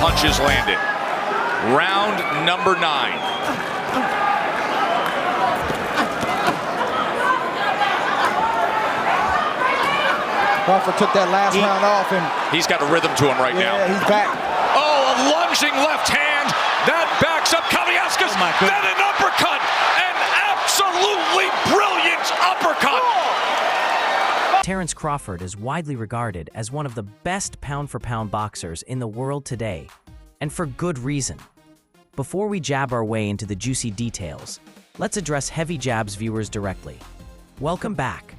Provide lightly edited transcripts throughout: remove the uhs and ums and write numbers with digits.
punches landed. Round number 9. Crawford took that last round off, and he's got a rhythm to him right now. Yeah, he's back. Oh, a lunging left hand that backs up Kaliaskis. Then an uppercut, an absolutely brilliant uppercut. Terence Crawford is widely regarded as one of the best pound-for-pound boxers in the world today, and for good reason. Before we jab our way into the juicy details, let's address Heavy Jab's viewers directly. Welcome back.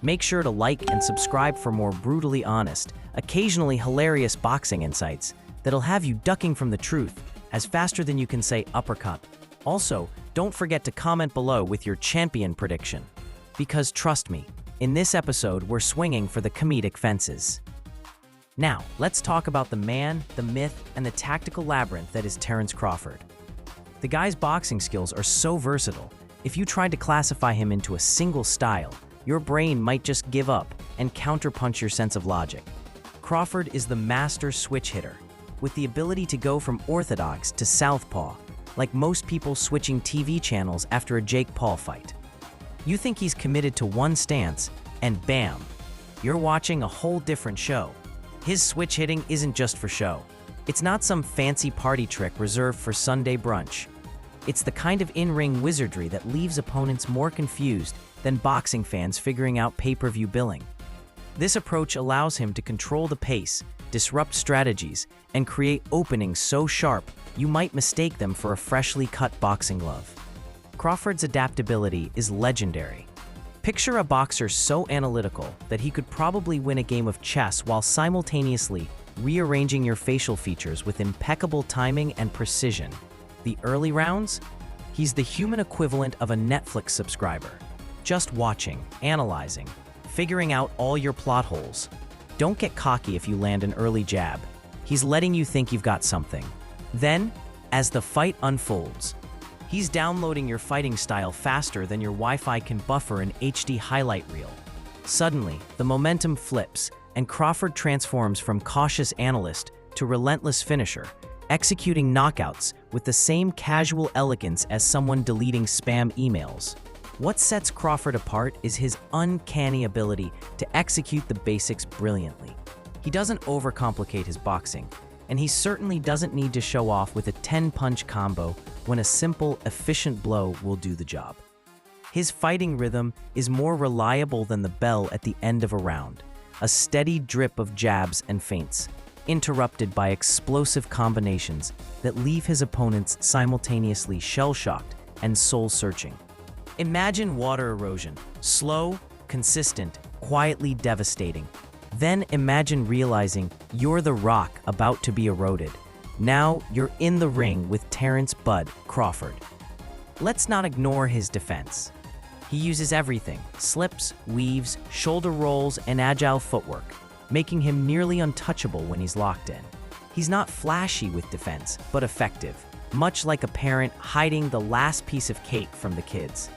Make sure to like and subscribe for more brutally honest, occasionally hilarious boxing insights that'll have you ducking from the truth as faster than you can say uppercut. Also, don't forget to comment below with your champion prediction. Because trust me, in this episode, we're swinging for the comedic fences. Now, let's talk about the man, the myth, and the tactical labyrinth that is Terence Crawford. The guy's boxing skills are so versatile, if you tried to classify him into a single style, your brain might just give up and counterpunch your sense of logic. Crawford is the master switch hitter, with the ability to go from orthodox to southpaw, like most people switching TV channels after a Jake Paul fight. You think he's committed to one stance, and bam, you're watching a whole different show. His switch hitting isn't just for show. It's not some fancy party trick reserved for Sunday brunch. It's the kind of in-ring wizardry that leaves opponents more confused than boxing fans figuring out pay-per-view billing. This approach allows him to control the pace, disrupt strategies, and create openings so sharp you might mistake them for a freshly cut boxing glove. Crawford's adaptability is legendary. Picture a boxer so analytical that he could probably win a game of chess while simultaneously rearranging your facial features with impeccable timing and precision. The early rounds? He's the human equivalent of a Netflix subscriber. Just watching, analyzing, figuring out all your plot holes. Don't get cocky if you land an early jab. He's letting you think you've got something. Then, as the fight unfolds, he's downloading your fighting style faster than your Wi-Fi can buffer an HD highlight reel. Suddenly, the momentum flips, and Crawford transforms from cautious analyst to relentless finisher, executing knockouts with the same casual elegance as someone deleting spam emails. What sets Crawford apart is his uncanny ability to execute the basics brilliantly. He doesn't overcomplicate his boxing, and he certainly doesn't need to show off with a 10-punch combo when a simple, efficient blow will do the job. His fighting rhythm is more reliable than the bell at the end of a round, a steady drip of jabs and feints, interrupted by explosive combinations that leave his opponents simultaneously shell-shocked and soul-searching. Imagine water erosion, slow, consistent, quietly devastating. Then imagine realizing you're the rock about to be eroded. Now you're in the ring with Terence "Bud" Crawford. Let's not ignore his defense. He uses everything: slips, weaves, shoulder rolls, and agile footwork, making him nearly untouchable when he's locked in. He's not flashy with defense, but effective, much like a parent hiding the last piece of cake from the kids.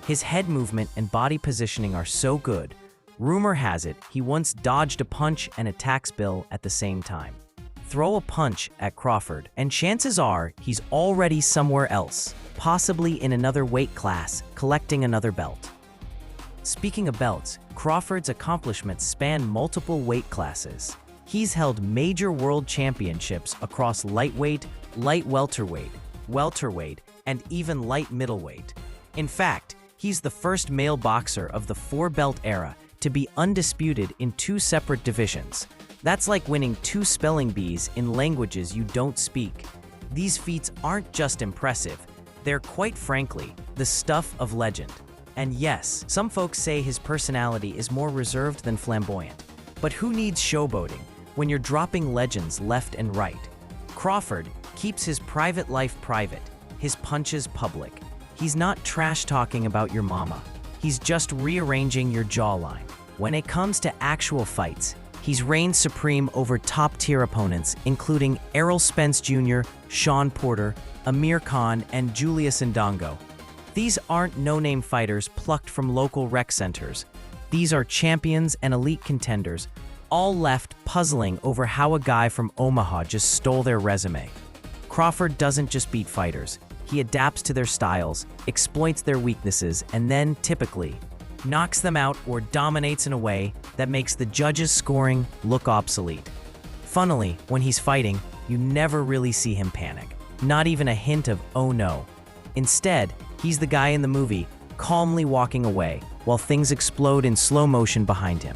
His head movement and body positioning are so good, rumor has it he once dodged a punch and attacks Bill at the same time. Throw a punch at Crawford, and chances are he's already somewhere else, possibly in another weight class, collecting another belt. Speaking of belts, Crawford's accomplishments span multiple weight classes. He's held major world championships across lightweight, light welterweight, welterweight, and even light middleweight. In fact, he's the first male boxer of the four-belt era to be undisputed in 2 separate divisions. That's like winning 2 spelling bees in languages you don't speak. These feats aren't just impressive, they're quite frankly the stuff of legend. And yes, some folks say his personality is more reserved than flamboyant. But who needs showboating when you're dropping legends left and right? Crawford keeps his private life private, his punches public. He's not trash-talking about your mama. He's just rearranging your jawline. When it comes to actual fights, he's reigned supreme over top-tier opponents, including Errol Spence Jr., Sean Porter, Amir Khan, and Julius Ndongo. These aren't no-name fighters plucked from local rec centers. These are champions and elite contenders, all left puzzling over how a guy from Omaha just stole their resume. Crawford doesn't just beat fighters. He adapts to their styles, exploits their weaknesses, and then, typically, knocks them out or dominates in a way that makes the judges' scoring look obsolete. Funnily, when he's fighting, you never really see him panic. Not even a hint of, oh no. Instead, he's the guy in the movie, calmly walking away, while things explode in slow motion behind him.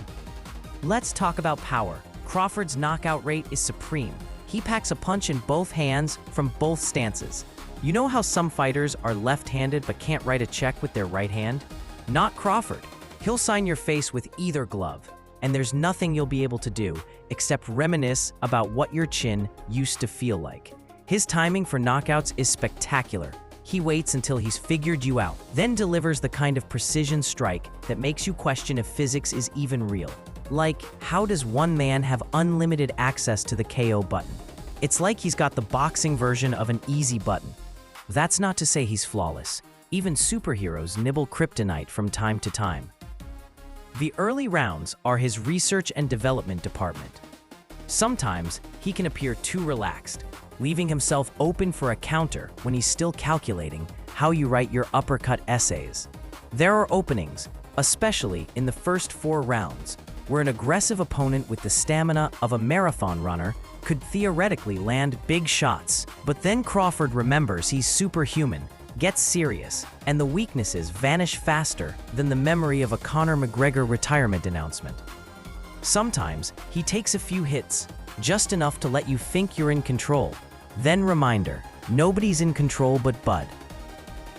Let's talk about power. Crawford's knockout rate is supreme. He packs a punch in both hands from both stances. You know how some fighters are left-handed but can't write a check with their right hand? Not Crawford. He'll sign your face with either glove, and there's nothing you'll be able to do except reminisce about what your chin used to feel like. His timing for knockouts is spectacular. He waits until he's figured you out, then delivers the kind of precision strike that makes you question if physics is even real. Like, how does one man have unlimited access to the KO button? It's like he's got the boxing version of an easy button. That's not to say he's flawless. Even superheroes nibble kryptonite from time to time. The early rounds are his research and development department. Sometimes he can appear too relaxed, leaving himself open for a counter when he's still calculating how you write your uppercut essays. There are openings, especially in the first 4 rounds, where an aggressive opponent with the stamina of a marathon runner could theoretically land big shots. But then Crawford remembers he's superhuman, gets serious, and the weaknesses vanish faster than the memory of a Conor McGregor retirement announcement. Sometimes he takes a few hits, just enough to let you think you're in control. Then reminder, nobody's in control but Bud.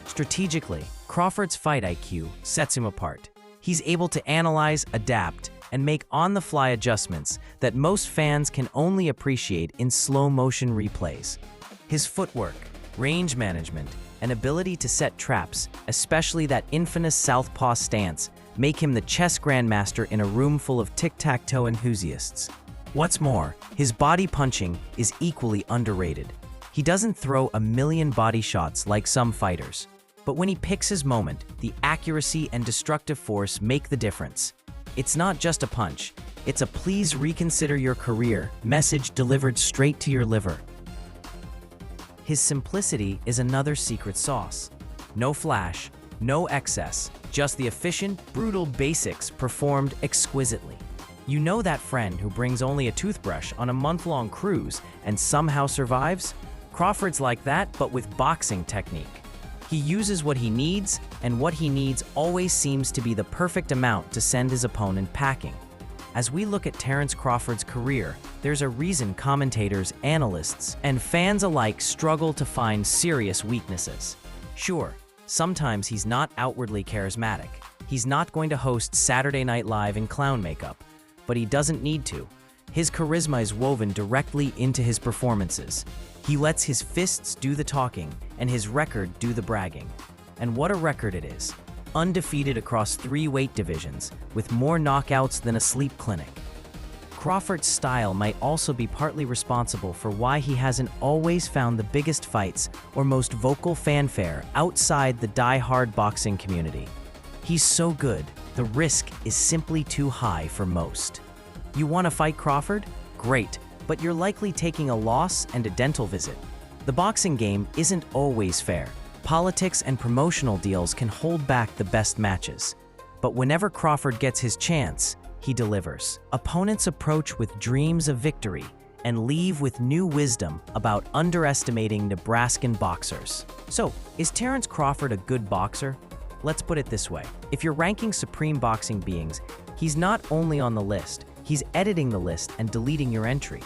Strategically, Crawford's fight IQ sets him apart. He's able to analyze, adapt, and make on-the-fly adjustments that most fans can only appreciate in slow-motion replays. His footwork, range management, and ability to set traps, especially that infamous southpaw stance, make him the chess grandmaster in a room full of tic-tac-toe enthusiasts. What's more, his body punching is equally underrated. He doesn't throw a million body shots like some fighters, but when he picks his moment, the accuracy and destructive force make the difference. It's not just a punch, it's a please reconsider your career message delivered straight to your liver. His simplicity is another secret sauce. No flash, no excess, just the efficient, brutal basics performed exquisitely. You know that friend who brings only a toothbrush on a month-long cruise and somehow survives? Crawford's like that, but with boxing technique. He uses what he needs, and what he needs always seems to be the perfect amount to send his opponent packing. As we look at Terence Crawford's career, there's a reason commentators, analysts, and fans alike struggle to find serious weaknesses. Sure, sometimes he's not outwardly charismatic. He's not going to host Saturday Night Live in clown makeup, but he doesn't need to. His charisma is woven directly into his performances. He lets his fists do the talking and his record do the bragging. And what a record it is. Undefeated across 3 weight divisions, with more knockouts than a sleep clinic. Crawford's style might also be partly responsible for why he hasn't always found the biggest fights or most vocal fanfare outside the die-hard boxing community. He's so good, the risk is simply too high for most. You want to fight Crawford? Great, but you're likely taking a loss and a dental visit. The boxing game isn't always fair. Politics and promotional deals can hold back the best matches. But whenever Crawford gets his chance, he delivers. Opponents approach with dreams of victory and leave with new wisdom about underestimating Nebraskan boxers. So, is Terence Crawford a good boxer? Let's put it this way. If you're ranking supreme boxing beings, he's not only on the list, he's editing the list and deleting your entry.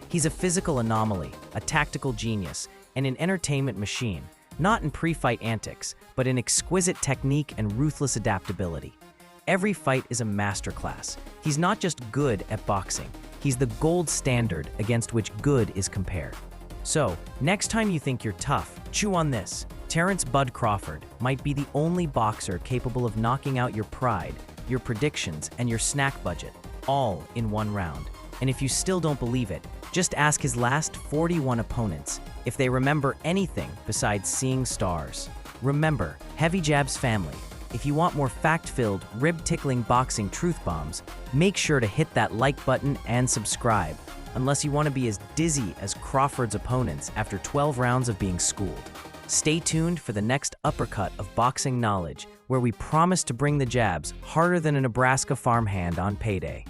He's a physical anomaly, a tactical genius, and an entertainment machine, not in pre-fight antics, but in exquisite technique and ruthless adaptability. Every fight is a masterclass. He's not just good at boxing, he's the gold standard against which good is compared. So, next time you think you're tough, chew on this. Terence "Bud" Crawford might be the only boxer capable of knocking out your pride, your predictions, and your snack budget, all in one round. And if you still don't believe it, just ask his last 41 opponents if they remember anything besides seeing stars. Remember, Heavy Jab's family, If you want more fact-filled, rib-tickling boxing truth bombs, make sure to hit that like button and subscribe, unless you want to be as dizzy as Crawford's opponents after 12 rounds of being schooled. Stay tuned for the next uppercut of boxing knowledge, where we promise to bring the jabs harder than a Nebraska farmhand on payday.